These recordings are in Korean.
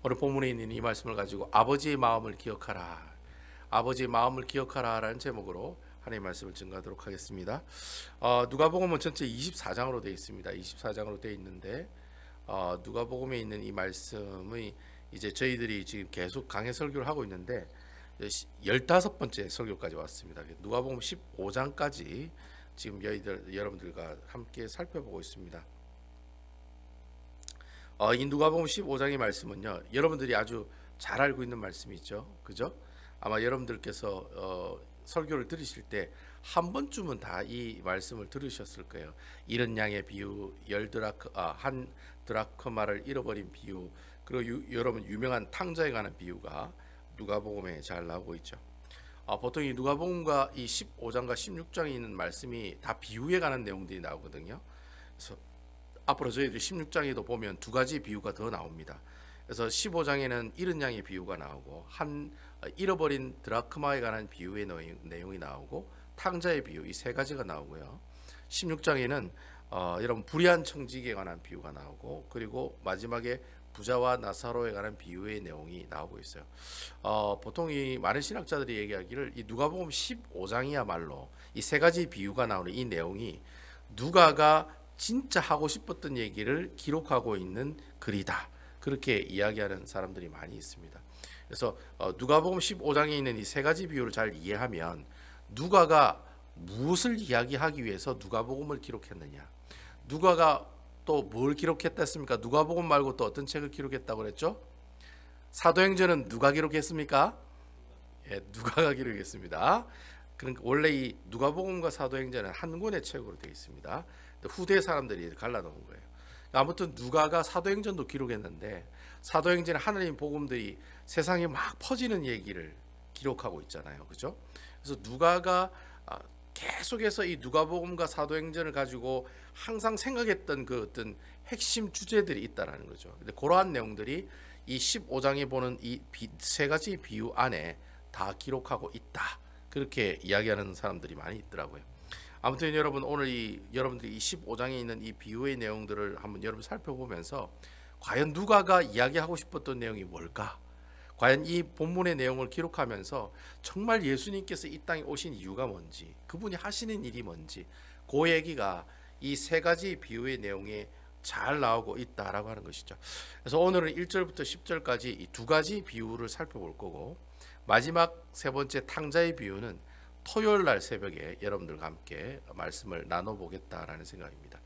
오늘 본문에 있는 이 말씀을 가지고 아버지의 마음을 기억하라, 아버지의 마음을 기억하라라는 제목으로 하나님의 말씀을 증거하도록 하겠습니다. 누가복음은 전체 24장으로 되어 있습니다. 24장으로 되어 있는데 누가복음에 있는 이 말씀의 이제 저희들이 지금 계속 강해 설교를 하고 있는데 15번째 설교까지 왔습니다. 누가복음 15장까지 지금 여러분들과 함께 살펴보고 있습니다. 이 누가복음 15장의 말씀은요, 여러분들이 아주 잘 알고 있는 말씀이죠, 그죠? 아마 여러분들께서 설교를 들으실 때 한 번쯤은 다 이 말씀을 들으셨을 거예요. 이른 양의 비유, 한 드라크마를 잃어버린 비유, 그리고 여러분 유명한 탕자에 관한 비유가 누가복음에 잘 나오고 있죠. 보통 이 누가복음과 이 15장과 16장에 있는 말씀이 다 비유에 관한 내용들이 나오거든요. 그래서 앞으로 저희들 16장에도 보면 두 가지 비유가 더 나옵니다. 그래서 15장에는 잃은 양의 비유가 나오고 잃어버린 드라크마에 관한 비유의 내용이 나오고 탕자의 비유, 이 세 가지가 나오고요. 16장에는 여러분 불의한 청지기에 관한 비유가 나오고, 그리고 마지막에 부자와 나사로에 관한 비유의 내용이 나오고 있어요. 보통 이 많은 신학자들이 얘기하기를 이 누가복음 15장이야말로 이 세 가지 비유가 나오는 이 내용이 누가가 진짜 하고 싶었던 얘기를 기록하고 있는 글이다, 그렇게 이야기하는 사람들이 많이 있습니다. 그래서 누가복음 15장에 있는 이 세 가지 비유를 잘 이해하면 누가가 무엇을 이야기하기 위해서 누가복음을 기록했느냐, 누가가 또 뭘 기록했다 했습니까? 누가복음 말고 또 어떤 책을 기록했다고 그랬죠? 사도행전은 누가 기록했습니까? 예, 누가가 기록했습니다. 그러니까 원래 이 누가복음과 사도행전은 한 권의 책으로 되어 있습니다. 후대 사람들이 갈라놓은 거예요. 아무튼 누가가 사도행전도 기록했는데, 사도행전은 하나님 복음들이 세상에 막 퍼지는 얘기를 기록하고 있잖아요, 그죠? 그래서 누가가 계속해서 이 누가복음과 사도행전을 가지고 항상 생각했던 그 어떤 핵심 주제들이 있다라는 거죠. 근데 그러한 내용들이 이 15장에 보는 이 세 가지 비유 안에 다 기록하고 있다, 그렇게 이야기하는 사람들이 많이 있더라고요. 아무튼 여러분, 오늘 여러분들이 이 15장에 있는 이 비유의 내용들을 한번 여러분 살펴보면서 과연 누가가 이야기하고 싶었던 내용이 뭘까? 과연 이 본문의 내용을 기록하면서 정말 예수님께서 이 땅에 오신 이유가 뭔지, 그분이 하시는 일이 뭔지, 그 얘기가 이 세 가지 비유의 내용에 잘 나오고 있다라고 하는 것이죠. 그래서 오늘은 1절부터 10절까지 이 두 가지 비유를 살펴볼 거고, 마지막 세 번째 탕자의 비유는 토요일 날 새벽에 여러분들과 함께 말씀을 나눠보겠다라는 생각입니다.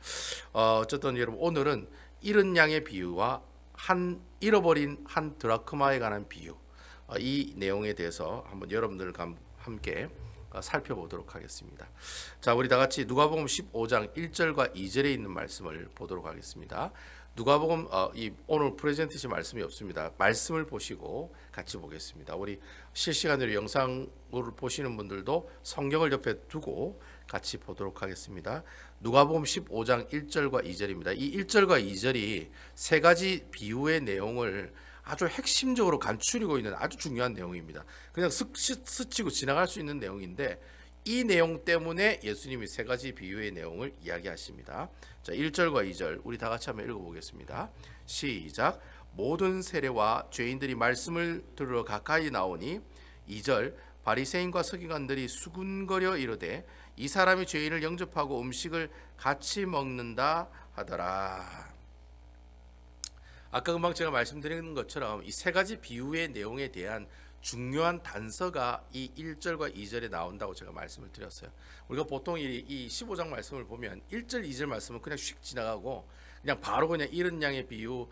어쨌든 여러분, 오늘은 잃은 양의 비유와 잃어버린 한 드라크마에 관한 비유, 이 내용에 대해서 한번 여러분들과 함께 살펴보도록 하겠습니다. 자, 우리 다 같이 누가복음 15장 1절과 2절에 있는 말씀을 보도록 하겠습니다. 누가복음 오늘 프레젠테이션 말씀이 없습니다. 말씀을 보시고 같이 보겠습니다. 우리 실시간으로 영상을 보시는 분들도 성경을 옆에 두고 같이 보도록 하겠습니다. 누가복음 15장 1절과 2절입니다. 이 1절과 2절이 세 가지 비유의 내용을 아주 핵심적으로 감추리고 있는 아주 중요한 내용입니다. 그냥 스치고 지나갈 수 있는 내용인데, 이 내용 때문에 예수님이 세 가지 비유의 내용을 이야기하십니다. 자, 1절과 2절 우리 다 같이 한번 읽어보겠습니다. 시작. 모든 세례와 죄인들이 말씀을 들으러 가까이 나오니, 2절. 바리새인과 서기관들이 수군거려 이르되 이 사람이 죄인을 영접하고 음식을 같이 먹는다 하더라. 아까 금방 제가 말씀드린 것처럼 이 세 가지 비유의 내용에 대한 중요한 단서가 이 1절과 2절에 나온다고 제가 말씀을 드렸어요. 우리가 보통 이 15장 말씀을 보면 1절, 2절 말씀은 그냥 휙 지나가고 그냥 바로 그냥 잃은 양의 비유,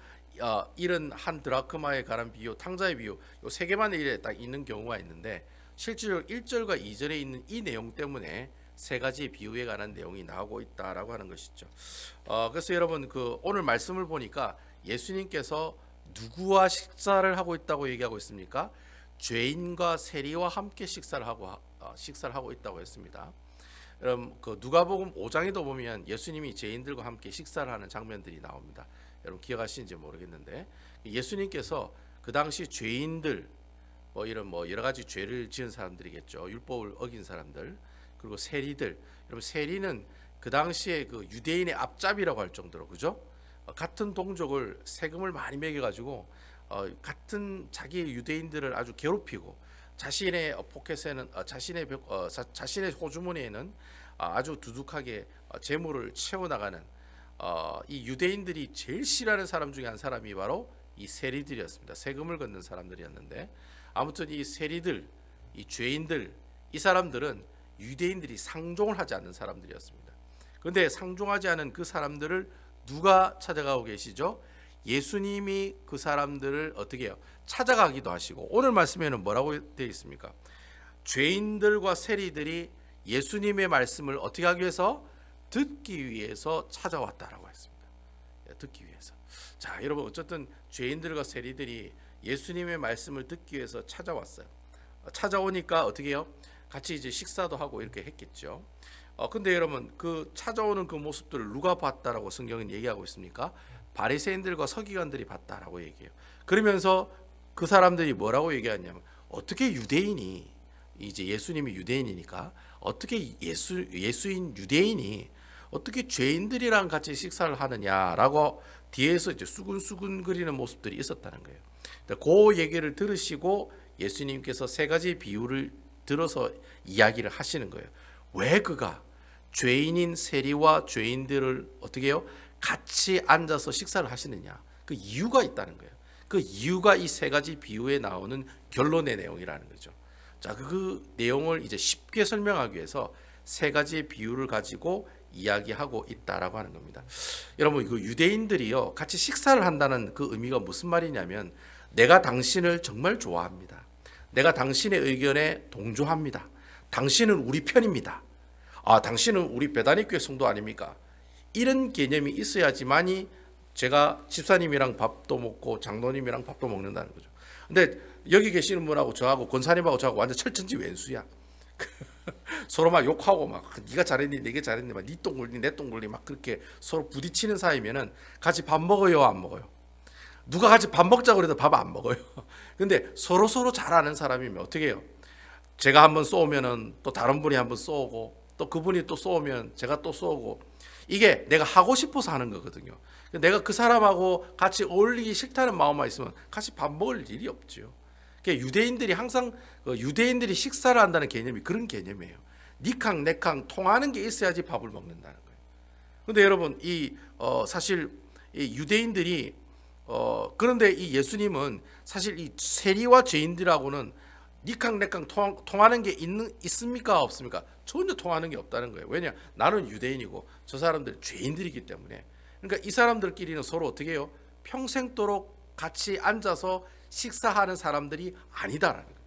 잃은 한 드라크마에 관한 비유, 탕자의 비유, 요 세 개만 일에 딱 있는 경우가 있는데, 실제로 1절과 2절에 있는 이 내용 때문에 세 가지 비유에 관한 내용이 나오고 있다라고 하는 것이죠. 그래서 여러분, 오늘 말씀을 보니까 예수님께서 누구와 식사를 하고 있다고 얘기하고 있습니까? 죄인과 세리와 함께 식사를 하고 있다고 했습니다. 여러분, 누가복음 5장에도 보면 예수님이 죄인들과 함께 식사를 하는 장면들이 나옵니다. 여러분 기억하시는지 모르겠는데, 예수님께서 그 당시 죄인들, 이런 여러 가지 죄를 지은 사람들이겠죠. 율법을 어긴 사람들, 그리고 세리들. 여러분, 세리는 그 당시에 유대인의 앞잡이라고 할 정도로, 그죠? 같은 동족을 세금을 많이 매겨가지고 같은 자기의 유대인들을 아주 괴롭히고 자신의 포켓에는 자신의 호주머니에는 아주 두둑하게 재물을 채워나가는 이 유대인들이 제일 싫어하는 사람 중에 한 사람이 바로 이 세리들이었습니다. 세금을 걷는 사람들이었는데, 아무튼 이 세리들, 이 죄인들, 이 사람들은 유대인들이 상종을 하지 않는 사람들이었습니다. 그런데 상종하지 않은 그 사람들을 누가 찾아가고 계시죠? 예수님이 그 사람들을 어떻게 해요? 찾아가기도 하시고, 오늘 말씀에는 뭐라고 되어 있습니까? 죄인들과 세리들이 예수님의 말씀을 어떻게 하기 위해서? 듣기 위해서 찾아왔다라고 했습니다. 듣기 위해서. 자, 여러분, 어쨌든 죄인들과 세리들이 예수님의 말씀을 듣기 위해서 찾아왔어요. 찾아오니까 어떻게 해요? 같이 이제 식사도 하고 이렇게 했겠죠. 근데 여러분, 그 찾아오는 그 모습들을 누가 봤다라고 성경은 얘기하고 있습니까? 바리새인들과 서기관들이 봤다라고 얘기해요. 그러면서 그 사람들이 뭐라고 얘기하냐면, 어떻게 유대인이, 이제 예수님이 유대인이니까 어떻게 예수인 유대인이 어떻게 죄인들이랑 같이 식사를 하느냐라고 뒤에서 이제 수근수근 거리는 모습들이 있었다는 거예요. 그 얘기를 들으시고 예수님께서 세 가지 비유를 들어서 이야기를 하시는 거예요. 왜 그가 죄인인 세리와 죄인들을 어떻게 해요? 같이 앉아서 식사를 하시느냐. 그 이유가 있다는 거예요. 그 이유가 이 세 가지 비유에 나오는 결론의 내용이라는 거죠. 자, 그 내용을 이제 쉽게 설명하기 위해서 세 가지의 비유를 가지고 이야기하고 있다라고 하는 겁니다. 여러분, 그 유대인들이요, 같이 식사를 한다는 그 의미가 무슨 말이냐면, 내가 당신을 정말 좋아합니다. 내가 당신의 의견에 동조합니다. 당신은 우리 편입니다. 당신은 우리 베다니교회 성도 아닙니까? 이런 개념이 있어야지만이 제가 집사님이랑 밥도 먹고 장로님이랑 밥도 먹는다는 거죠. 근데 여기 계시는 분하고 저하고 권사님하고 저하고 완전 철천지 왼수야. 서로 막 욕하고 막 네가 잘했니 내가 잘했니 막 네 똥 굴니 내 똥 굴니 막 그렇게 서로 부딪히는 사이면은 같이 밥 먹어요 안 먹어요? 누가 같이 밥 먹자고 그래도 밥 안 먹어요. 근데 서로 잘 아는 사람이면 어떻게 해요? 제가 한번 쏘면은 또 다른 분이 한번 쏘고 또 그분이 또 쏘면 제가 또 쏘고, 이게 내가 하고 싶어서 하는 거거든요. 내가 그 사람하고 같이 어울리기 싫다는 마음만 있으면 같이 밥 먹을 일이 없죠. 그러니까 유대인들이 항상 유대인들이 식사를 한다는 개념이 그런 개념이에요. 니캉 내캉 통하는 게 있어야지 밥을 먹는다는 거예요. 그런데 여러분, 사실 이 유대인들이 그런데 이 예수님은 사실 이 세리와 죄인들하고는 니캉 내캉 통하는 게 있습니까 없습니까? 전혀 통하는 게 없다는 거예요. 왜냐? 나는 유대인이고 저 사람들 죄인들이기 때문에. 그러니까 이 사람들끼리는 서로 어떻게 해요? 평생도록 같이 앉아서 식사하는 사람들이 아니다라는 거예요.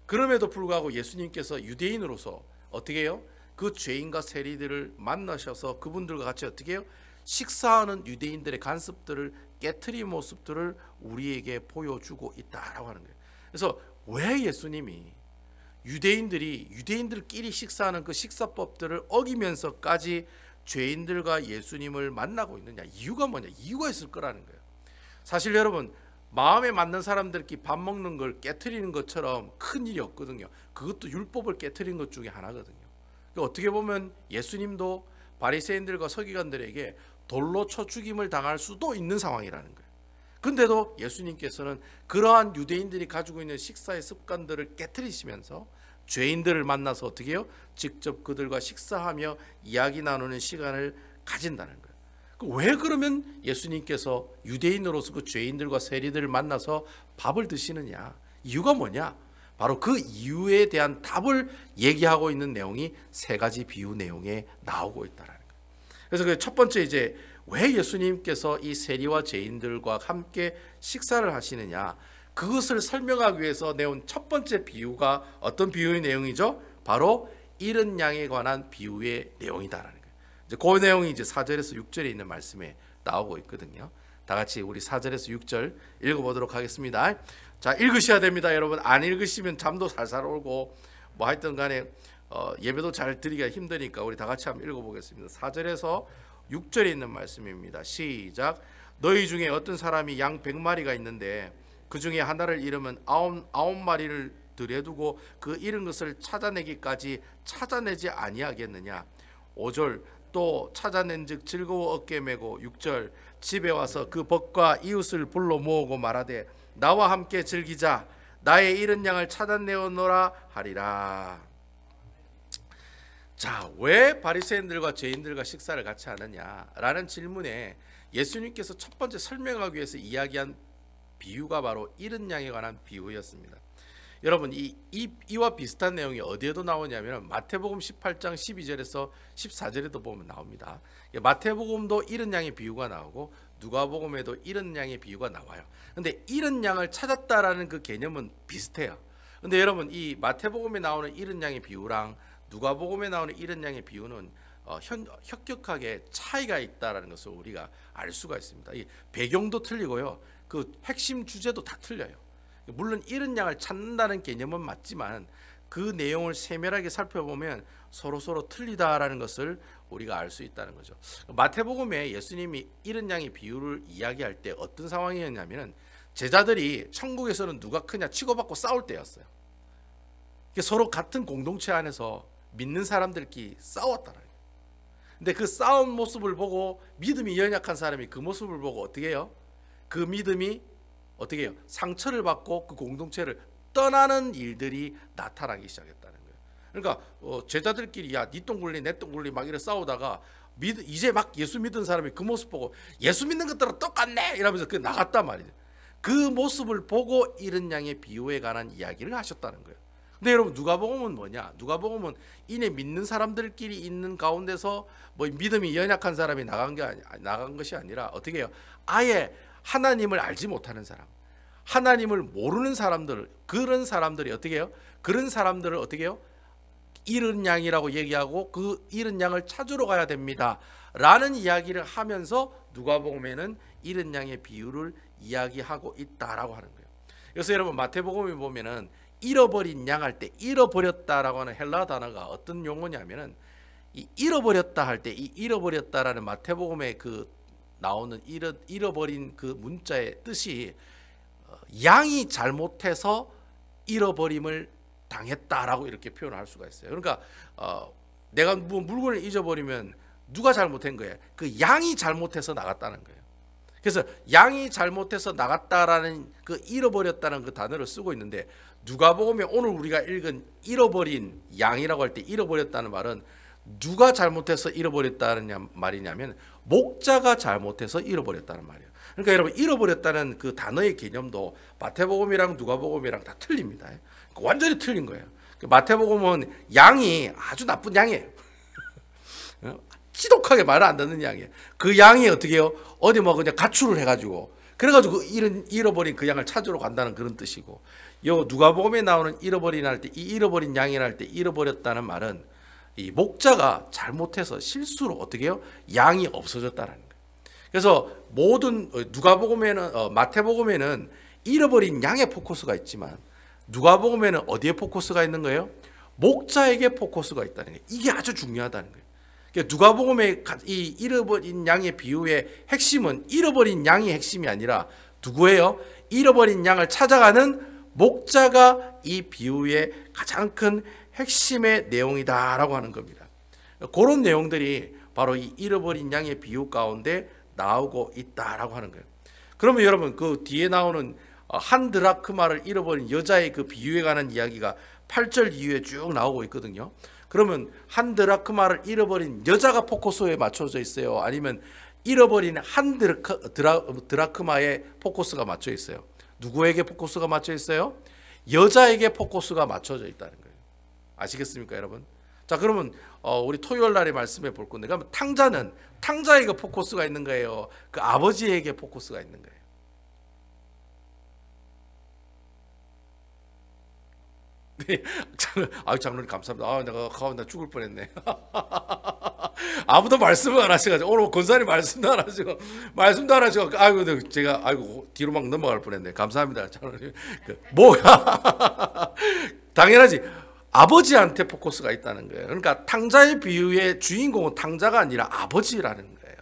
그럼에도 불구하고 예수님께서 유대인으로서 어떻게 해요? 그 죄인과 세리들을 만나셔서 그분들과 같이 어떻게 해요? 식사하는 유대인들의 간섭들을 깨트린 모습들을 우리에게 보여주고 있다라고 하는 거예요. 그래서 왜 예수님이 유대인들끼리 식사하는 그 식사법들을 어기면서까지 죄인들과 예수님을 만나고 있느냐? 이유가 뭐냐? 이유가 있을 거라는 거예요. 사실 여러분, 마음에 맞는 사람들끼리 밥 먹는 걸 깨트리는 것처럼 큰 일이 없거든요. 그것도 율법을 깨트린 것 중에 하나거든요. 그러니까 어떻게 보면 예수님도 바리새인들과 서기관들에게 돌로 쳐 죽임을 당할 수도 있는 상황이라는 거예요. 근데도 예수님께서는 그러한 유대인들이 가지고 있는 식사의 습관들을 깨트리시면서 죄인들을 만나서 어떻게 해요? 직접 그들과 식사하며 이야기 나누는 시간을 가진다는 거예요. 왜 그러면 예수님께서 유대인으로서 그 죄인들과 세리들을 만나서 밥을 드시느냐? 이유가 뭐냐? 바로 그 이유에 대한 답을 얘기하고 있는 내용이 세 가지 비유 내용에 나오고 있다라는 거예요. 그래서 그 첫 번째, 이제 왜 예수님께서 이 세리와 죄인들과 함께 식사를 하시느냐, 그것을 설명하기 위해서 내온 첫 번째 비유가 어떤 비유의 내용이죠? 바로 잃은 양에 관한 비유의 내용이다라는 거예요. 이제 그 내용이 이제 4절에서 6절에 있는 말씀에 나오고 있거든요. 다 같이 우리 4절에서 6절 읽어보도록 하겠습니다. 자, 읽으셔야 됩니다, 여러분. 안 읽으시면 잠도 살살 오고 뭐 하여튼 간에 예배도 잘 드리기가 힘드니까 우리 다 같이 한번 읽어보겠습니다. 4절에서 6절에 있는 말씀입니다. 시작. 너희 중에 어떤 사람이 양 100마리가 있는데 그 중에 하나를 잃으면 아홉 마리를 들여두고 그 잃은 것을 찾아내기까지 찾아내지 아니하겠느냐. 5절. 또 찾아낸즉 즐거워 어깨 메고 6절 집에 와서 그 벗과 이웃을 불러 모으고 말하되 나와 함께 즐기자 나의 잃은 양을 찾아내오노라 하리라. 자, 왜 바리새인들과 죄인들과 식사를 같이 하느냐라는 질문에 예수님께서 첫 번째 설명하기 위해서 이야기한 비유가 바로 잃은 양에 관한 비유였습니다. 여러분 이와 비슷한 내용이 어디에도 나오냐면 마태복음 18장 12절에서 14절에도 보면 나옵니다. 마태복음도 잃은 양의 비유가 나오고 누가복음에도 잃은 양의 비유가 나와요. 근데 잃은 양을 찾았다라는 그 개념은 비슷해요. 근데 여러분 이 마태복음에 나오는 잃은 양의 비유랑 누가복음에 나오는 잃은 양의 비유는 혁격하게 차이가 있다라는 것을 우리가 알 수가 있습니다. 이 배경도 틀리고요. 그 핵심 주제도 다 틀려요. 물론 잃은 양을 찾는다는 개념은 맞지만 그 내용을 세밀하게 살펴보면 서로 틀리다라는 것을 우리가 알 수 있다는 거죠. 마태복음에 예수님이 잃은 양의 비유를 이야기할 때 어떤 상황이었냐면 제자들이 천국에서는 누가 크냐 치고받고 싸울 때였어요. 서로 같은 공동체 안에서 믿는 사람들끼리 싸웠다는 거예요. 근데 그 싸운 모습을 보고 믿음이 연약한 사람이 그 모습을 보고 어떻게 해요? 그 믿음이 어떻게 해요? 상처를 받고 그 공동체를 떠나는 일들이 나타나기 시작했다는 거예요. 그러니까 제자들끼리 야, 네 똥굴리 내 똥굴리 막 이래 싸우다가 이제 막 예수 믿은 사람이 그 모습 보고 예수 믿는 것들은 똑같네 이러면서 그 나갔단 말이죠. 그 모습을 보고 잃은 양의 비유에 관한 이야기를 하셨다는 거예요. 근데 여러분 누가복음은 뭐냐? 누가복음은 이내 믿는 사람들끼리 있는 가운데서 뭐 믿음이 연약한 사람이 나간 것이 아니라 어떻게 해요? 아예 하나님을 알지 못하는 사람, 하나님을 모르는 사람들, 그런 사람들이 어떻게 해요? 그런 사람들을 어떻게 해요? 잃은 양이라고 얘기하고 그 잃은 양을 찾으러 가야 됩니다 라는 이야기를 하면서 누가복음에는 잃은 양의 비유를 이야기하고 있다라고 하는 거예요. 그래서 여러분 마태복음에 보면은 잃어버린 양 할 때 잃어버렸다라고 하는 헬라 단어가 어떤 용어냐면은 이 잃어버렸다 할 때 이 잃어버렸다라는 마태복음에 그 나오는 잃어버린 그 문자의 뜻이 양이 잘못해서 잃어버림을 당했다라고 이렇게 표현할 수가 있어요. 그러니까 내가 물건을 잊어버리면 누가 잘못한 거예요? 그 양이 잘못해서 나갔다는 거예요. 그래서 양이 잘못해서 나갔다라는 그 잃어버렸다는 그 단어를 쓰고 있는데 누가복음에 오늘 우리가 읽은 잃어버린 양이라고 할 때 잃어버렸다는 말은 누가 잘못해서 잃어버렸다는 말이냐면 목자가 잘못해서 잃어버렸다는 말이에요. 그러니까 여러분 잃어버렸다는 그 단어의 개념도 마태복음이랑 누가복음이랑 다 틀립니다. 완전히 틀린 거예요. 마태복음은 양이 아주 나쁜 양이에요. 지독하게 말을 안 듣는 양이에요. 그 양이 어떻게 해요? 어디 뭐 그냥 가출을 해가지고 그래가지고 그 잃어버린 그 양을 찾으러 간다는 그런 뜻이고, 요 누가복음에 나오는 잃어버린 할 때 이 잃어버린 양이라 할 때 잃어버렸다는 말은 이 목자가 잘못해서 실수로 어떻게 해요? 양이 없어졌다는 거예요. 그래서 모든 누가복음에는 마태복음에는 잃어버린 양의 포커스가 있지만 누가복음에는 어디에 포커스가 있는 거예요? 목자에게 포커스가 있다는 거예요. 이게 아주 중요하다는 거예요. 그러니까 누가복음의 이 잃어버린 양의 비유의 핵심은 잃어버린 양이 핵심이 아니라 누구예요? 잃어버린 양을 찾아가는 목자가 이 비유의 가장 큰 핵심의 내용이다라고 하는 겁니다. 그런 내용들이 바로 이 잃어버린 양의 비유 가운데 나오고 있다라고 하는 거예요. 그러면 여러분 그 뒤에 나오는 한 드라크마를 잃어버린 여자의 그 비유에 관한 이야기가 8절 이후에 쭉 나오고 있거든요. 그러면 한 드라크마를 잃어버린 여자가 포커스에 맞춰져 있어요? 아니면 잃어버린 한 드라크마의 포커스가 맞춰 있어요? 누구에게 포커스가 맞춰 있어요? 여자에게 포커스가 맞춰져 있다는 거예요. 아시겠습니까, 여러분? 자, 그러면 우리 토요일 날에 말씀해 볼 건데, 그러면 탕자에게 포커스가 있는 거예요? 그 아버지에게 포커스가 있는 거예요? 네, 장로님 감사합니다. 내가 죽을 뻔했네. 아무도 말씀을 안 하셔가지고 오늘 권사님 말씀도 안 하시고 아이고 제가 뒤로 막 넘어갈 뻔했네. 감사합니다, 장로님. 뭐야? 당연하지. 아버지한테 포커스가 있다는 거예요. 그러니까 탕자의 비유의 주인공은 탕자가 아니라 아버지라는 거예요.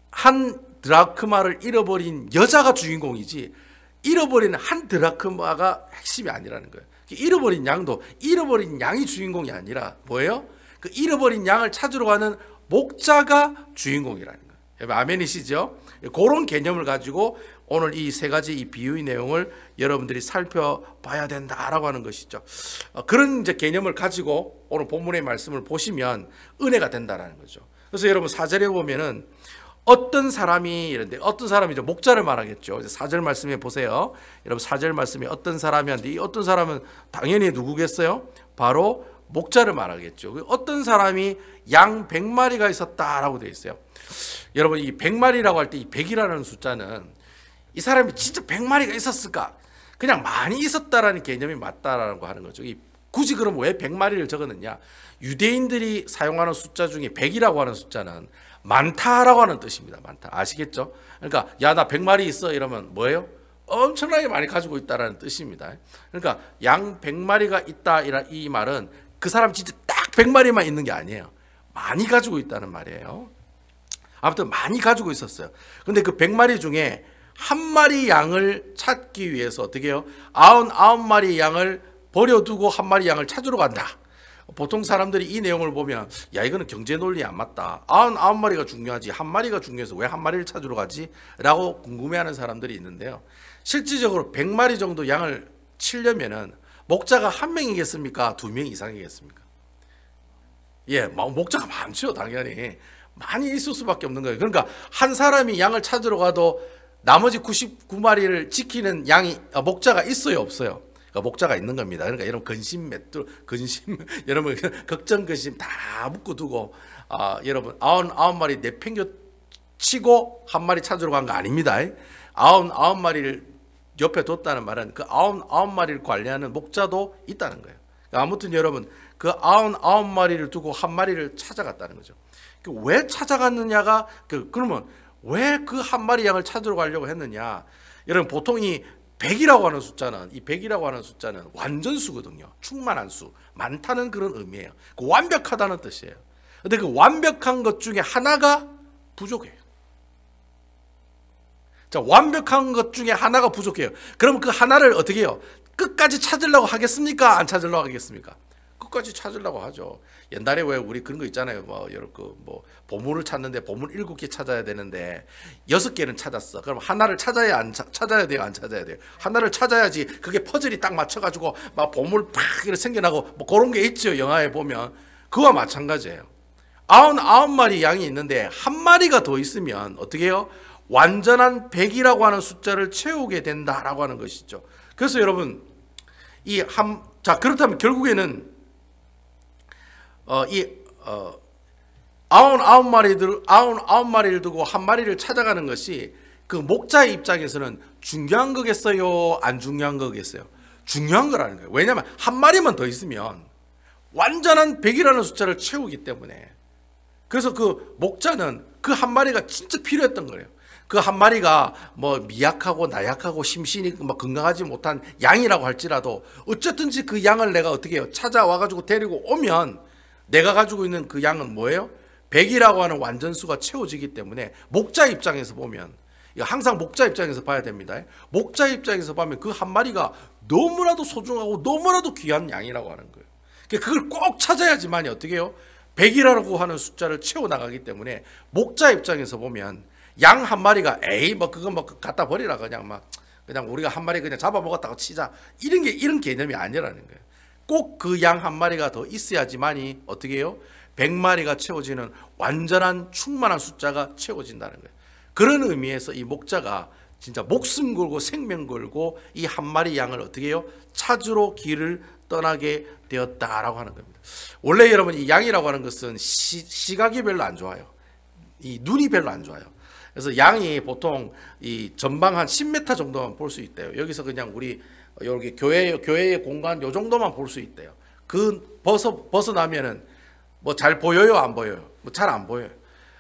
한 드라크마를 잃어버린 여자가 주인공이지 잃어버린 한 드라크마가 핵심이 아니라는 거예요. 잃어버린 양도 잃어버린 양이 주인공이 아니라 뭐예요? 그 잃어버린 양을 찾으러 가는 목자가 주인공이라는 거예요. 여러분 아멘이시죠? 그런 개념을 가지고 오늘 이 세 가지 이 비유의 내용을 여러분들이 살펴봐야 된다라고 하는 것이죠. 그런 이제 개념을 가지고 오늘 본문의 말씀을 보시면 은혜가 된다라는 거죠. 그래서 여러분 4절에 보면은 어떤 사람이 이런데 어떤 사람이 이제 목자를 말하겠죠. 4절 말씀에 보세요. 여러분 4절 말씀에 어떤 사람이 한데 이 어떤 사람은 당연히 누구겠어요? 바로 목자를 말하겠죠. 어떤 사람이 양 100마리가 있었다라고 되어 있어요. 여러분 이 100마리라고 할 때 이 100이라는 숫자는 이 사람이 진짜 100마리가 있었을까? 그냥 많이 있었다라는 개념이 맞다라고 하는 거죠. 굳이 그럼 왜 100마리를 적었느냐? 유대인들이 사용하는 숫자 중에 100이라고 하는 숫자는 많다라고 하는 뜻입니다. 많다. 아시겠죠? 그러니까 야 나 100마리 있어 이러면 뭐예요? 엄청나게 많이 가지고 있다라는 뜻입니다. 그러니까 양 100마리가 있다 이 말은 그 사람 진짜 딱 100마리만 있는 게 아니에요. 많이 가지고 있다는 말이에요. 아무튼 많이 가지고 있었어요. 근데 그 100마리 중에 한 마리 양을 찾기 위해서 어떻게 해요? 99마리 양을 버려두고 한 마리 양을 찾으러 간다. 보통 사람들이 이 내용을 보면 야 이거는 경제 논리에 안 맞다. 99마리가 중요하지 한 마리가 중요해서 왜 한 마리를 찾으러 가지? 라고 궁금해하는 사람들이 있는데요. 실질적으로 100마리 정도 양을 치려면은 목자가 한 명이겠습니까? 두 명 이상이겠습니까? 예, 목자가 많죠. 당연히 많이 있을 수밖에 없는 거예요. 그러니까 한 사람이 양을 찾으러 가도 나머지 99마리를 지키는 목자가 있어요, 없어요? 그러니까 목자가 있는 겁니다. 그러니까 여러분 근심 여러분 걱정 근심 다 묶어두고 여러분 99마리 내팽겨 치고 한 마리 찾으러 간 거 아닙니다. 99마리를 옆에 뒀다는 말은 그 99마리를 관리하는 목자도 있다는 거예요. 그러니까 아무튼 여러분 그 99마리를 두고 한 마리를 찾아갔다는 거죠. 왜 찾아갔느냐가 그러면 왜 그 한 마리 양을 찾으러 가려고 했느냐? 여러분 보통 이 100이라고 하는 숫자는 이 100이라고 하는 숫자는 완전수거든요. 충만한 수, 많다는 그런 의미예요. 그 완벽하다는 뜻이에요. 근데 그 완벽한 것 중에 하나가 부족해요. 자, 완벽한 것 중에 하나가 부족해요. 그럼 그 하나를 어떻게 해요? 끝까지 찾으려고 하겠습니까? 안 찾으려고 하겠습니까? 끝까지 찾으려고 하죠. 옛날에 왜 우리 그런 거 있잖아요. 보물을 찾는데 보물 7개 찾아야 되는데 6개는 찾았어. 그럼 하나를 찾아야 찾아야 돼요, 안 찾아야 돼요? 하나를 찾아야지 그게 퍼즐이 딱 맞춰가지고 막 보물 팍 이렇게 생겨나고 뭐 그런 게 있죠. 영화에 보면 그와 마찬가지예요. 99마리 양이 있는데 한 마리가 더 있으면 어떻게 해요? 완전한 100이라고 하는 숫자를 채우게 된다라고 하는 것이죠. 그래서 여러분 자 그렇다면 결국에는 99마리를 두고 한 마리를 찾아가는 것이 그 목자의 입장에서는 중요한 거겠어요? 안 중요한 거겠어요? 중요한 거라는 거예요. 왜냐하면 한 마리만 더 있으면 완전한 100이라는 숫자를 채우기 때문에. 그래서 그 목자는 그 한 마리가 진짜 필요했던 거예요. 그 한 마리가 뭐 미약하고 나약하고 심신이 건강하지 못한 양이라고 할지라도 어쨌든지 그 양을 내가 어떻게 해요? 찾아와가지고 데리고 오면 내가 가지고 있는 그 양은 뭐예요? 100이라고 하는 완전수가 채워지기 때문에 목자 입장에서 보면 항상 목자 입장에서 봐야 됩니다. 목자 입장에서 보면 그 한 마리가 너무나도 소중하고 너무나도 귀한 양이라고 하는 거예요. 그걸 꼭 찾아야지만 어떻게 해요? 100이라고 하는 숫자를 채워나가기 때문에 목자 입장에서 보면 양 한 마리가 그거 갖다 버리라 그냥 우리가 한 마리 그냥 잡아먹었다고 치자 이런 개념이 아니라는 거예요. 꼭 그 양 한 마리가 더 있어야지만이 어떻게 해요? 100마리가 채워지는 완전한 충만한 숫자가 채워진다는 거예요. 그런 의미에서 이 목자가 진짜 목숨 걸고 생명 걸고 이 한 마리 양을 어떻게 해요? 찾으러 길을 떠나게 되었다라고 하는 겁니다. 원래 여러분 이 양이라고 하는 것은 시각이 별로 안 좋아요. 이 눈이 별로 안 좋아요. 그래서 양이 보통 이 전방 한 10m 정도만 볼 수 있대요. 여기서 그냥 우리 여기 교회의 공간 요 정도만 볼 수 있대요. 그 벗어나면은 뭐 잘 보여요, 안 보여요? 뭐 잘 안 보여요.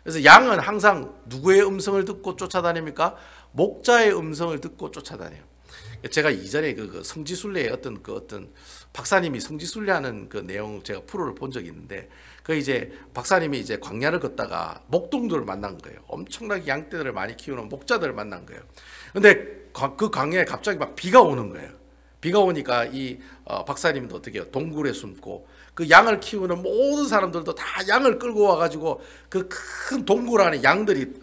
그래서 양은 항상 누구의 음성을 듣고 쫓아다닙니까? 목자의 음성을 듣고 쫓아다녀요. 제가 이전에 그 성지순례의 어떤 박사님이 성지순례하는 그 내용 제가 프로를 본 적이 있는데 그 이제 박사님이 이제 광야를 걷다가 목동들을 만난 거예요. 엄청나게 양떼들을 많이 키우는 목자들을 만난 거예요. 근데 그 광야에 갑자기 막 비가 오는 거예요. 비가 오니까 이 박사님도 어떻게 해요? 동굴에 숨고 그 양을 키우는 모든 사람들도 다 양을 끌고 와가지고 그 큰 동굴 안에 양들이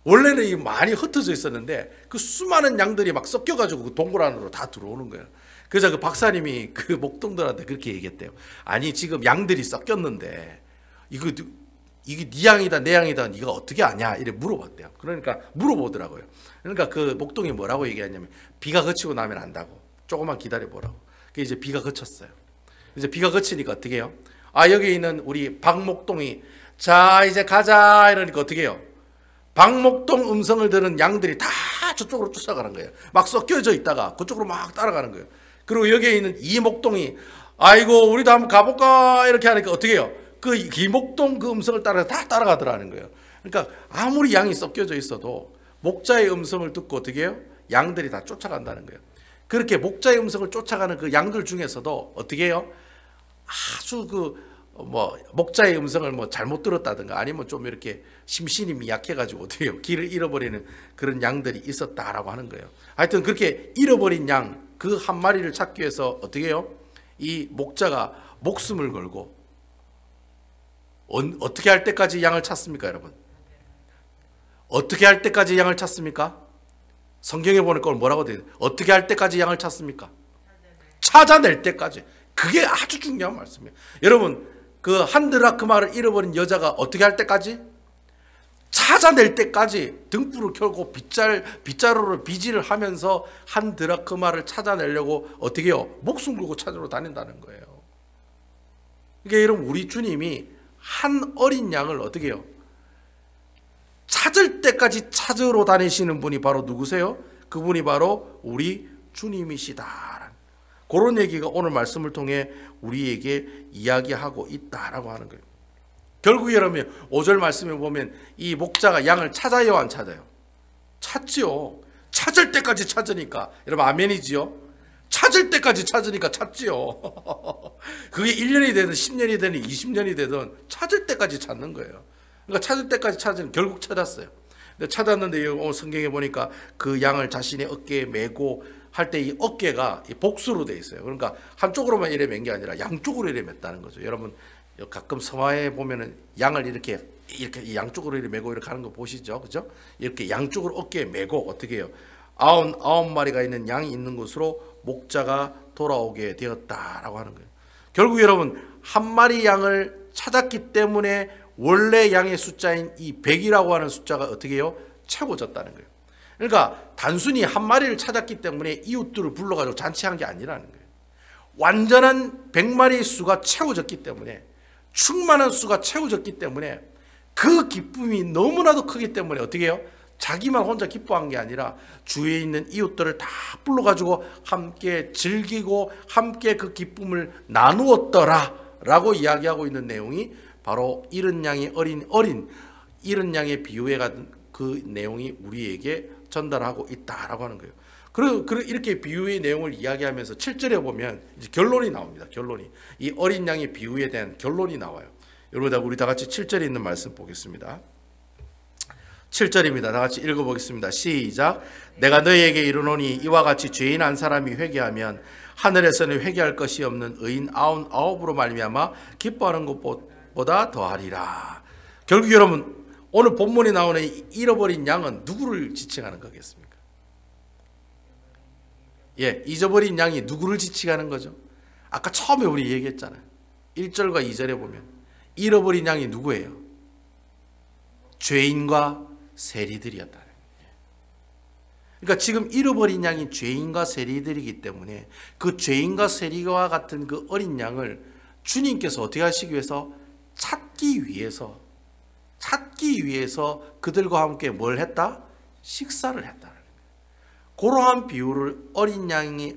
원래는 많이 흩어져 있었는데 그 수많은 양들이 막 섞여가지고 그 동굴 안으로 다 들어오는 거예요. 그래서 그 박사님이 그 목동들한테 그렇게 얘기했대요. 아니 지금 양들이 섞였는데 이게 네 양이다 내 양이다 네가 어떻게 아냐 이래 물어봤대요. 그러니까 물어보더라고요. 그러니까 그 목동이 뭐라고 얘기했냐면 비가 그치고 나면 안다고. 조금만 기다려 보라고. 그 이제 비가 그쳤어요. 이제 비가 그치니까 어떻게 해요? 아 여기 있는 우리 박목동이 자 이제 가자 이러니까 어떻게 해요? 박목동 음성을 들은 양들이 다 저쪽으로 쫓아가는 거예요. 막 섞여져 있다가 그쪽으로 막 따라가는 거예요. 그리고 여기에 있는 이목동이 아이고 우리도 한번 가볼까 이렇게 하니까 어떻게 해요? 그 이목동 그 음성을 따라서 다 따라가더라는 거예요. 그러니까 아무리 양이 섞여져 있어도 목자의 음성을 듣고 어떻게 해요? 양들이 다 쫓아간다는 거예요. 그렇게 목자의 음성을 쫓아가는 그 양들 중에서도 어떻게 해요? 아주 목자의 음성을 잘못 들었다든가 아니면 좀 이렇게 심신이 약해가지고 어떻게 해요? 길을 잃어버리는 그런 양들이 있었다라고 하는 거예요. 하여튼 그렇게 잃어버린 양 그 한 마리를 찾기 위해서 어떻게 해요? 이 목자가 목숨을 걸고 어떻게 할 때까지 양을 찾습니까, 여러분? 어떻게 할 때까지 양을 찾습니까? 성경에 보니까 뭐라고 되어 있어요? 어떻게 할 때까지 양을 찾습니까? 찾아낼 때까지. 그게 아주 중요한 말씀이에요. 여러분, 그 한 드라크마를 잃어버린 여자가 어떻게 할 때까지? 찾아낼 때까지 등불을 켜고 빗자루로 비지를 하면서 한 드라크마를 찾아내려고 어떻게 해요? 목숨 걸고 찾으러 다닌다는 거예요. 그러니까 여러분 우리 주님이 한 어린 양을 어떻게 해요? 찾을 때까지 찾으러 다니시는 분이 바로 누구세요? 그분이 바로 우리 주님이시다. 그런 얘기가 오늘 말씀을 통해 우리에게 이야기하고 있다라고 하는 거예요. 결국 여러분 5절 말씀에 보면 이 목자가 양을 찾아요 안 찾아요? 찾지요. 찾을 때까지 찾으니까. 여러분 아멘이지요? 찾을 때까지 찾으니까 찾지요. 그게 1년이 되든 10년이 되든 20년이 되든 찾을 때까지 찾는 거예요. 그러니까 찾을 때까지 찾으면 결국 찾았어요. 근데 찾았는데 오늘 성경에 보니까 그 양을 자신의 어깨에 메고 할 때 이 어깨가 복수로 돼 있어요. 그러니까 한쪽으로만 이래 맨 게 아니라 양쪽으로 이래 맸다는 거죠. 여러분 가끔 성화에 보면은 양을 이렇게 양쪽으로 이렇게 메고 이렇게 하는 거 보시죠, 그죠? 이렇게 양쪽으로 어깨에 메고 어떻게 해요? 아홉 마리가 있는 양이 있는 곳으로 목자가 돌아오게 되었다라고 하는 거예요. 결국 여러분 한 마리 양을 찾았기 때문에 원래 양의 숫자인 이 100이라고 하는 숫자가 어떻게 해요? 채워졌다는 거예요. 그러니까 단순히 한 마리를 찾았기 때문에 이웃들을 불러가지고 잔치한 게 아니라는 거예요. 완전한 100마리의 수가 채워졌기 때문에 충만한 수가 채워졌기 때문에 그 기쁨이 너무나도 크기 때문에 어떻게 해요? 자기만 혼자 기뻐한 게 아니라 주위에 있는 이웃들을 다 불러가지고 함께 즐기고 함께 그 기쁨을 나누었더라 라고 이야기하고 있는 내용이 바로 이른 양의 이른 양의 비유에 같은 그 내용이 우리에게 전달하고 있다라고 하는 거예요. 그리고 이렇게 비유의 내용을 이야기하면서 7절에 보면 이제 결론이 나옵니다. 결론이. 이 어린 양의 비유에 대한 결론이 나와요. 여러분 우리 다 같이 7절에 있는 말씀 보겠습니다. 7절입니다. 다 같이 읽어보겠습니다. 시작. 내가 너희에게 이르노니 이와 같이 죄인 한 사람이 회개하면 하늘에서는 회개할 것이 없는 의인 99으로 말미암아 기뻐하는 것보다 더하리라. 결국 여러분 오늘 본문에 나오는 잃어버린 양은 누구를 지칭하는 거겠습니까? 잊어버린 양이 누구를 지칭하는 거죠? 아까 처음에 우리 얘기했잖아요. 1절과 2절에 보면 잃어버린 양이 누구예요? 죄인과 세리들이었다. 그러니까 지금 잃어버린 양이 죄인과 세리들이기 때문에 그 죄인과 세리와 같은 그 어린 양을 주님께서 어떻게 하시기 위해서 찾기 위해서 그들과 함께 뭘 했다? 식사를 했다. 그러한 비유를 어린 양이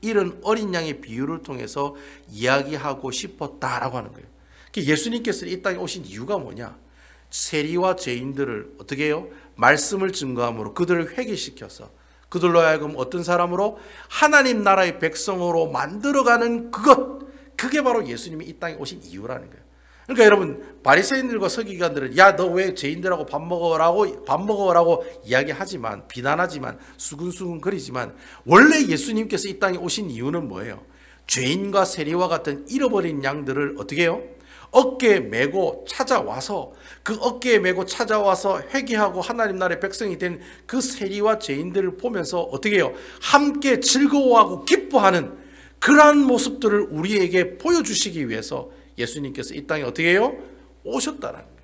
잃은 어린 양의 비유를 통해서 이야기하고 싶었다라고 하는 거예요. 예수님께서 이 땅에 오신 이유가 뭐냐? 세리와 죄인들을 어떻게 해요? 말씀을 증거함으로 그들을 회개시켜서 그들로 하여금 어떤 사람으로 하나님 나라의 백성으로 만들어가는 그게 바로 예수님이 이 땅에 오신 이유라는 거예요. 그러니까 여러분 바리새인들과 서기관들은 야 너 왜 죄인들하고 밥 먹어라고 이야기하지만 비난하지만 수근수근 거리지만 원래 예수님께서 이 땅에 오신 이유는 뭐예요? 죄인과 세리와 같은 잃어버린 양들을 어떻게 해요? 어깨에 메고 찾아와서, 그 어깨에 메고 찾아와서 회개하고 하나님 나라의 백성이 된 그 세리와 죄인들을 보면서 어떻게 해요? 함께 즐거워하고 기뻐하는 그러한 모습들을 우리에게 보여주시기 위해서 예수님께서 이 땅에 어떻게 해요? 오셨다라는 거예요.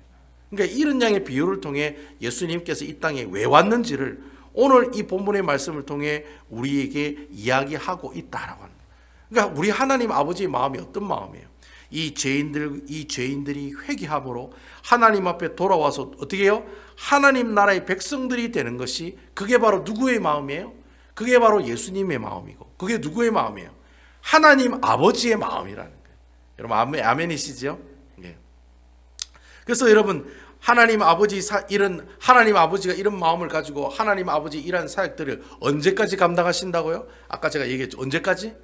그러니까 이런 양의 비유를 통해 예수님께서 이 땅에 왜 왔는지를 오늘 이 본문의 말씀을 통해 우리에게 이야기하고 있다라고 하는 거예요. 그러니까 우리 하나님 아버지의 마음이 어떤 마음이에요? 이 죄인들이 회개함으로 하나님 앞에 돌아와서 어떻게 해요? 하나님 나라의 백성들이 되는 것이, 그게 바로 누구의 마음이에요? 그게 바로 예수님의 마음이고, 그게 누구의 마음이에요? 하나님 아버지의 마음이라는 거예요. 여러분 아멘이시죠? 예. 그래서 여러분 하나님 아버지가 이런 마음을 가지고 하나님 아버지 이러한 사역들을 언제까지 감당하신다고요? 아까 제가 얘기했죠. 언제까지?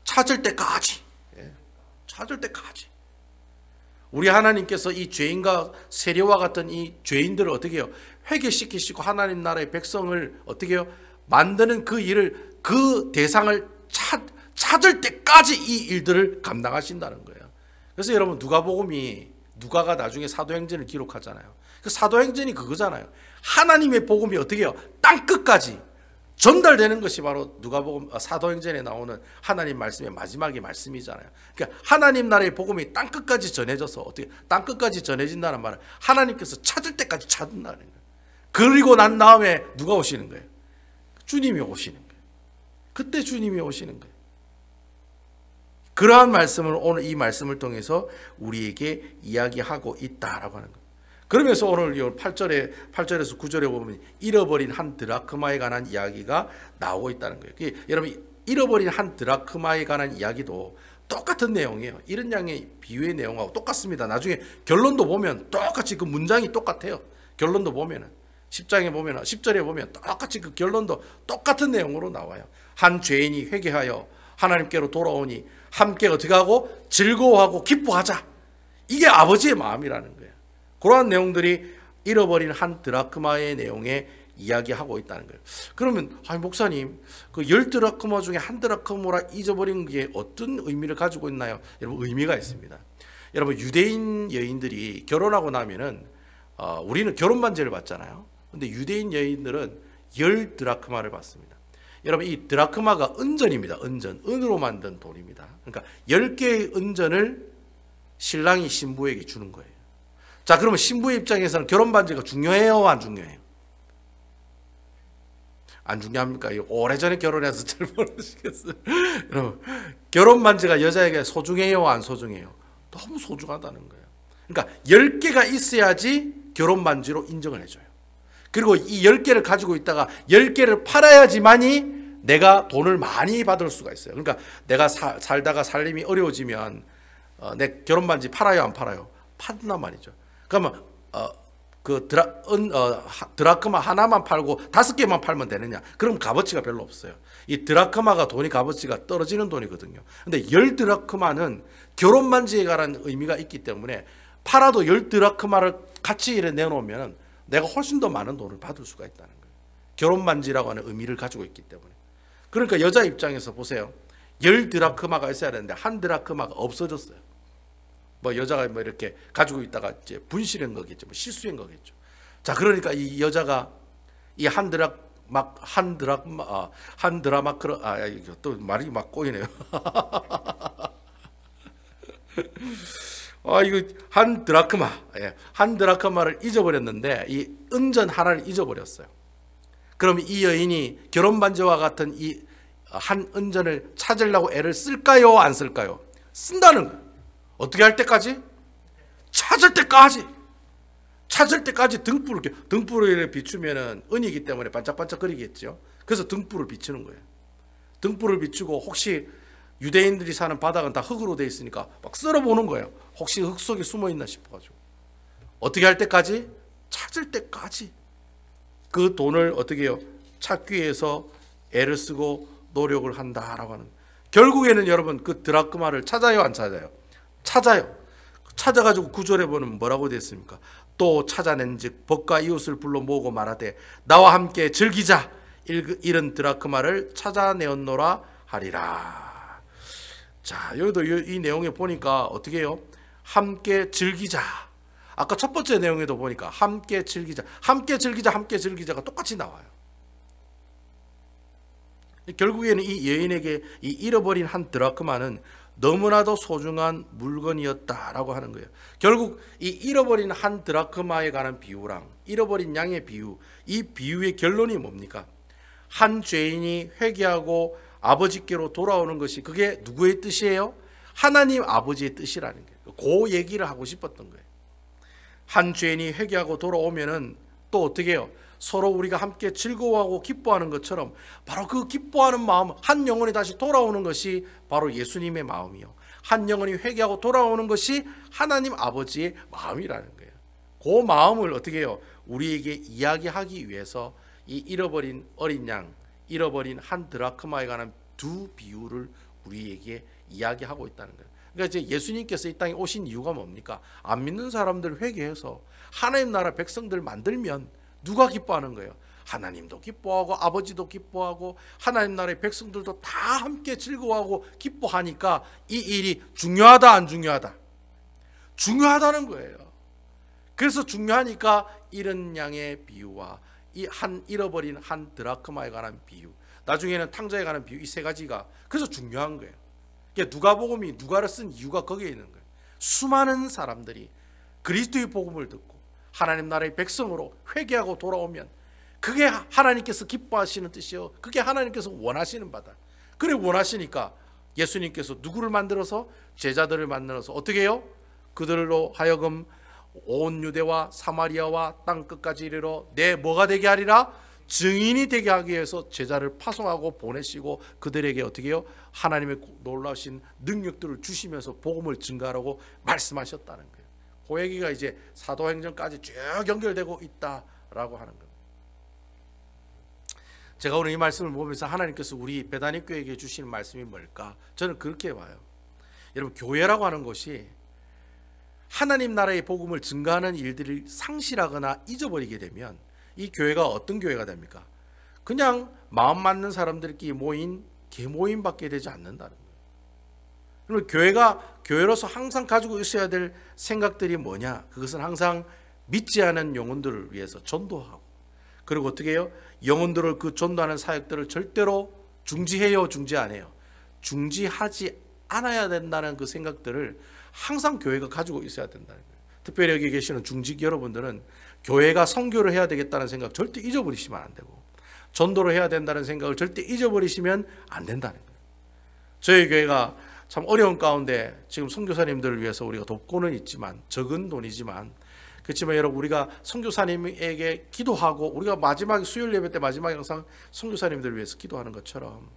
찾을 때까지. 예. 찾을 때까지. 우리 하나님께서 이 죄인과 세리와 같은 이 죄인들을 어떻게 해요? 회개시키시고 하나님 나라의 백성을 어떻게 해요? 만드는 그 일을, 그 대상을 찾을 때까지 이 일들을 감당하신다는 거예요. 그래서 여러분 누가가 나중에 사도행전을 기록하잖아요. 그 사도행전이 그거잖아요. 하나님의 복음이 어떻게 해요? 땅 끝까지 전달되는 것이 바로 사도행전에 나오는 하나님 말씀의 마지막의 말씀이잖아요. 그러니까 하나님 나라의 복음이 땅 끝까지 전해져서 어떻게 땅 끝까지 전해진다는 말은 하나님께서 찾을 때까지 찾는다는 거예요. 그리고 난 다음에 누가 오시는 거예요? 주님이 오시는 거예요. 그때 주님이 오시는 거예요. 그러한 말씀을 오늘 이 말씀을 통해서 우리에게 이야기하고 있다라고 하는 거예요. 그러면서 오늘 8절에서 9절에 보면 잃어버린 한 드라크마에 관한 이야기가 나오고 있다는 거예요. 여러분 잃어버린 한 드라크마에 관한 이야기도 똑같은 내용이에요. 이런 양의 비유의 내용하고 똑같습니다. 나중에 결론도 보면 똑같이 그 문장이 똑같아요. 결론도 보면은 10절에 보면 똑같이 그 결론도 똑같은 내용으로 나와요. 한 죄인이 회개하여 하나님께로 돌아오니 함께 어떻게 하고 즐거워하고 기뻐하자. 이게 아버지의 마음이라는 거예요. 그러한 내용들이 잃어버린 한 드라크마의 내용에 이야기하고 있다는 거예요. 그러면 목사님 그 10드라크마 중에 한 드라크마라 잊어버린 게 어떤 의미를 가지고 있나요? 여러분 의미가 있습니다. 여러분 유대인 여인들이 결혼하고 나면은 우리는 결혼 반지를 받잖아요. 근데 유대인 여인들은 10드라크마를 받습니다. 여러분 이 드라크마가 은전입니다. 은으로 만든 돈입니다. 그러니까 10개의 은전을 신랑이 신부에게 주는 거예요. 자, 그러면 신부의 입장에서는 결혼 반지가 중요해요, 안 중요해요? 안 중요합니까? 오래전에 결혼해서 잘 모르시겠어요. 여러분 결혼 반지가 여자에게 소중해요, 안 소중해요? 너무 소중하다는 거예요. 그러니까 10개가 있어야지 결혼 반지로 인정을 해줘요. 그리고 이 10개를 가지고 있다가 10개를 팔아야지만이 내가 돈을 많이 받을 수가 있어요. 그러니까 내가 살다가 살림이 어려워지면 내 결혼 반지 팔아요, 안 팔아요? 판단 말이죠. 그러면 드라크마 하나만 팔고 5개만 팔면 되느냐? 그럼 값어치가 별로 없어요. 이 드라크마가 돈이 값어치가 떨어지는 돈이거든요. 근데 10드라크마는 결혼 반지에 관한 의미가 있기 때문에 팔아도 10드라크마를 같이 내놓으면 내가 훨씬 더 많은 돈을 받을 수가 있다는 거예요. 결혼 반지라고 하는 의미를 가지고 있기 때문에. 그러니까 여자 입장에서 보세요. 10드라크마가 있어야 되는데 한 드라크마가 없어졌어요. 여자가 이렇게 가지고 있다가 이제 분실한 거겠죠. 실수한 거겠죠. 자, 그러니까 이 여자가 이 또 말이 막 꼬이네요. 이거 한 드라크마를 잊어버렸는데 이 은전 하나를 잊어버렸어요. 그럼 이 여인이 결혼 반지와 같은 이 한 은전을 찾으려고 애를 쓸까요, 안 쓸까요? 쓴다는 거예요. 어떻게 할 때까지? 찾을 때까지 등불을 비추면은 은이기 때문에 반짝반짝 거리겠죠. 그래서 등불을 비추는 거예요. 등불을 비추고 혹시 유대인들이 사는 바닥은 다 흙으로 되어 있으니까 막 쓸어보는 거예요. 혹시 흙 속에 숨어 있나 싶어가지고. 어떻게 할 때까지? 찾을 때까지. 그 돈을 어떻게 해요? 찾기 위해서 애를 쓰고 노력을 한다라고 하는. 결국에는 여러분 그 드라크마를 찾아요, 안 찾아요? 찾아요. 찾아가지고 9절에 보면 뭐라고 됐습니까? 또 찾아낸즉 벗과 이웃을 불러 모으고 말하되 나와 함께 즐기자. 이런 드라크마를 찾아내었노라 하리라. 자, 여기도 이 내용에 보니까 어떻게 해요? 함께 즐기자. 아까 첫 번째 내용에도 보니까 함께 즐기자, 함께 즐기자, 함께 즐기자가 똑같이 나와요. 결국에는 이 여인에게 이 잃어버린 한 드라크마는 너무나도 소중한 물건이었다라고 하는 거예요. 결국 이 잃어버린 한 드라크마에 관한 비유랑 잃어버린 양의 비유, 이 비유의 결론이 뭡니까? 한 죄인이 회개하고 아버지께로 돌아오는 것이 그게 누구의 뜻이에요? 하나님 아버지의 뜻이라는 거예요. 그 얘기를 하고 싶었던 거예요. 한 죄인이 회개하고 돌아오면은 또 어떻게 해요? 서로 우리가 함께 즐거워하고 기뻐하는 것처럼 바로 그 기뻐하는 마음, 한 영혼이 다시 돌아오는 것이 바로 예수님의 마음이요, 한 영혼이 회개하고 돌아오는 것이 하나님 아버지의 마음이라는 거예요. 그 마음을 어떻게 해요? 우리에게 이야기하기 위해서 이 잃어버린 어린 양, 잃어버린 한 드라크마에 관한 두 비유를 우리에게 이야기하고 있다는 거예요. 그러니까 이제 예수님께서 이 땅에 오신 이유가 뭡니까? 안 믿는 사람들 회개해서 하나님 나라 백성들 만들면 누가 기뻐하는 거예요? 하나님도 기뻐하고 아버지도 기뻐하고 하나님 나라의 백성들도 다 함께 즐거워하고 기뻐하니까 이 일이 중요하다 안 중요하다? 중요하다는 거예요. 그래서 중요하니까 잃은 양의 비유와 이 한 잃어버린 한 드라크마에 관한 비유, 나중에는 탕자에 관한 비유, 이 세 가지가 그래서 중요한 거예요. 누가복음이 누가를 쓴 이유가 거기에 있는 거예요. 수많은 사람들이 그리스도의 복음을 듣고 하나님 나라의 백성으로 회개하고 돌아오면 그게 하나님께서 기뻐하시는 뜻이요, 그게 하나님께서 원하시는 바다. 그래 원하시니까 예수님께서 누구를 만들어서 제자들을 만들어서 어떻게 해요? 그들로 하여금 온 유대와 사마리아와 땅 끝까지 이르러 내 뭐가 되게 하리라? 증인이 되게 하기 위해서 제자를 파송하고 보내시고 그들에게 어떻게 해요? 하나님의 놀라우신 능력들을 주시면서 복음을 증가하라고 말씀하셨다는 거예요. 그 얘기가 이제 사도행전까지 쭉 연결되고 있다라고 하는 겁니다. 제가 오늘 이 말씀을 보면서 하나님께서 우리 베다니 교회에게 주시는 말씀이 뭘까? 저는 그렇게 봐요. 여러분, 교회라고 하는 것이 하나님 나라의 복음을 증가하는 일들을 상실하거나 잊어버리게 되면 이 교회가 어떤 교회가 됩니까? 그냥 마음 맞는 사람들끼리 모인 개모임밖에 되지 않는다는 거예요. 그러면 교회가 교회로서 항상 가지고 있어야 될 생각들이 뭐냐? 그것은 항상 믿지 않은 영혼들을 위해서 전도하고, 그리고 어떻게 해요? 영혼들을 그 전도하는 사역들을 절대로 중지해요, 중지 안 해요? 중지하지 않아야 된다는 그 생각들을 항상 교회가 가지고 있어야 된다는 거예요. 특별히 여기 계시는 중직 여러분들은 교회가 선교를 해야 되겠다는 생각 절대 잊어버리시면 안 되고, 전도를 해야 된다는 생각을 절대 잊어버리시면 안 된다는 거예요. 저희 교회가 참 어려운 가운데 지금 선교사님들을 위해서 우리가 돕고는 있지만, 적은 돈이지만, 그렇지만 여러분, 우리가 선교사님에게 기도하고, 우리가 마지막에 수요일 예배 때 마지막에 항상 선교사님들을 위해서 기도하는 것처럼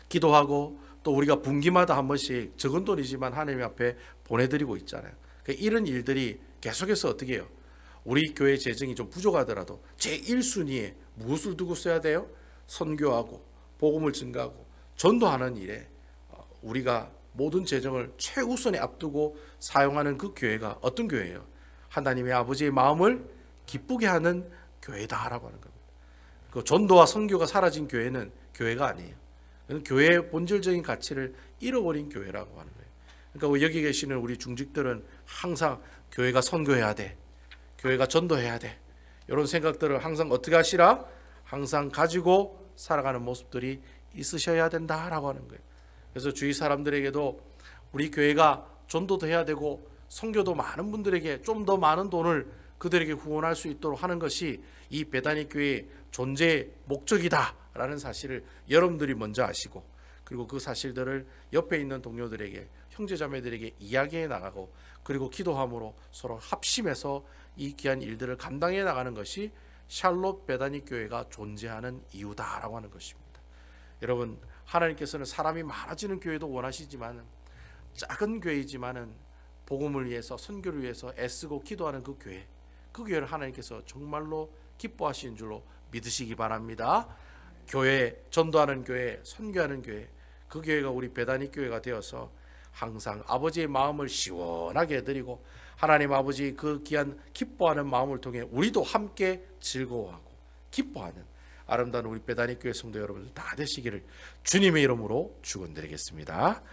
기도하고, 또 우리가 분기마다 한 번씩 적은 돈이지만 하나님 앞에 보내드리고 있잖아요. 그러니까 이런 일들이 계속해서 어떻게 해요? 우리 교회 재정이 좀 부족하더라도 제1순위에 무엇을 두고 써야 돼요? 선교하고 복음을 증가하고 전도하는 일에 우리가 모든 재정을 최우선에 앞두고 사용하는 그 교회가 어떤 교회예요? 하나님의 아버지의 마음을 기쁘게 하는 교회다라고 하는 겁니다. 그 전도와 선교가 사라진 교회는 교회가 아니에요. 교회의 본질적인 가치를 잃어버린 교회라고 하는 거예요. 그러니까 여기 계시는 우리 중직들은 항상 교회가 선교해야 돼, 교회가 전도해야 돼, 이런 생각들을 항상 어떻게 하시라? 항상 가지고 살아가는 모습들이 있으셔야 된다라고 하는 거예요. 그래서 주위 사람들에게도 우리 교회가 전도도 해야 되고 선교도 많은 분들에게 좀 더 많은 돈을 그들에게 후원할 수 있도록 하는 것이 이 베다니 교회의 존재의 목적이다라는 사실을 여러분들이 먼저 아시고, 그리고 그 사실들을 옆에 있는 동료들에게, 형제자매들에게 이야기해 나가고, 그리고 기도함으로 서로 합심해서 이 귀한 일들을 감당해 나가는 것이 샬롯 베다니 교회가 존재하는 이유다라고 하는 것입니다. 여러분, 하나님께서는 사람이 많아지는 교회도 원하시지만, 작은 교회이지만은 복음을 위해서, 선교를 위해서 애쓰고 기도하는 그 교회를 하나님께서 정말로 기뻐하시는 줄로 믿으시기 바랍니다. 교회, 전도하는 교회, 선교하는 교회, 그 교회가 우리 베다니 교회가 되어서 항상 아버지의 마음을 시원하게 해드리고, 하나님 아버지 그 귀한 기뻐하는 마음을 통해 우리도 함께 즐거워하고 기뻐하는, 아름다운 우리 베다니 교회 성도 여러분들 다 되시기를 주님의 이름으로 축원드리겠습니다.